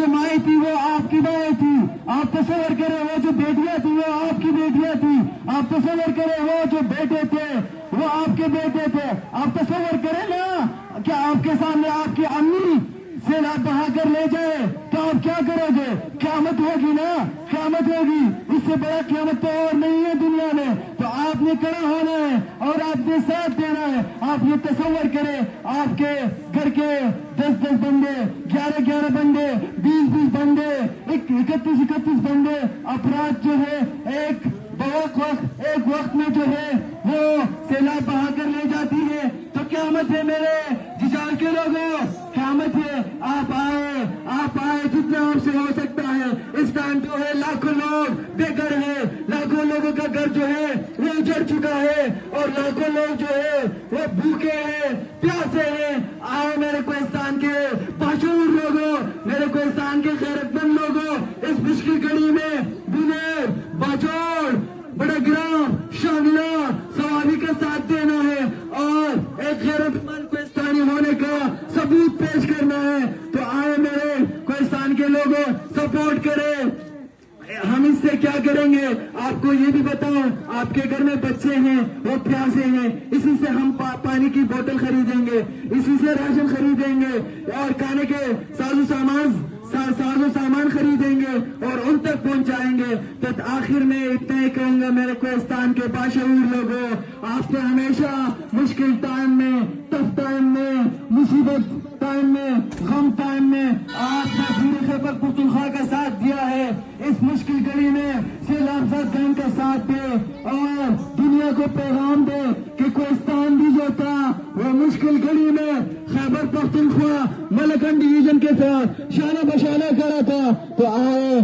جو مائیں تھی وہ آپ کی مائیں تھی. آپ تصور کریں وہ جو بیٹیاں تھی وہ آپ کی بیٹیاں تھی. آپ تصور کریں وہ جو بیٹے تھے وہ آپ کے بیٹے تھے. آپ تصور کریں نا کہ آپ کے سامنے آپ کی امی سیلاب بہا کر لے جائے تو آپ کیا کرو گے؟ قیامت ہوگی نا, قیامت ہوگی. اس سے بڑا قیامت تو اور نہیں ہے دنیا میں. تو آپ نے کڑا ہونا ہے اور آپ نے ساتھ دینا ہے. آپ یہ تصور کریں آپ کے گھر کے 10 بندے, 11 بندے, 20 بندے, 31 بندے افراد جو ہے ایک وقت میں جو ہے وہ سیلاب بہا کر لے جاتی ہے. تو قیامت ہے میرے جسار کے لوگوں, قیامت ہے. آپ آئے جتنا آپ سے ہو سکتا ہے. اس ٹائم جو ہے لاکھوں لوگ بے گھر ہیں, لاکھوں لوگوں کا گھر جو ہے وہ اجڑ چکا ہے اور لاکھوں لوگ جو ہے وہ بھوکے ہیں, پیاسے ہیں. آئے میرے کوہستان کے باشعور لوگوں, میرے کوہستان کے غیرت مند لوگوں, اس مشکل گھڑی میں دنیا باجوڑ بڑا گرام شاملہ سوابی کا ساتھ دینا ہے اور ایک غیرت مند کوہستانی ہونے کا ثبوت پیش کرنا ہے. تو آئے میرے کوہستان کے لوگوں سپورٹ کریں. ہم اس سے کیا کریں گے آپ کو یہ بھی بتاؤں. آپ کے گھر میں بچے ہیں وہ پیاسے ہیں, اسی سے ہم پانی کی بوتل خریدیں گے, اسی سے راشن خریدیں گے اور کھانے کے ساز و سامان خریدیں گے اور ان تک پہنچائیں گے. تو آخر میں اتنا ہی کہوں گا میرے کوہستان کے باشعور لوگوں, آپ نے ہمیشہ مشکل ٹائم میں, ٹف ٹائم میں, مصیبت ٹائم میں, غم ٹائم میں آپ نے پورے خیبر پختونخوا کا ساتھ دیا ہے. اس مشکل گھڑی میں سیلاب زد گان کا ساتھ دے اور دنیا کو پیغام دے کہ کوہستان بھی جو تھا وہ مشکل گھڑی میں خیبر پختونخوا ملکن ڈویژن کے ساتھ شانہ بشانہ کرا تھا. تو آئے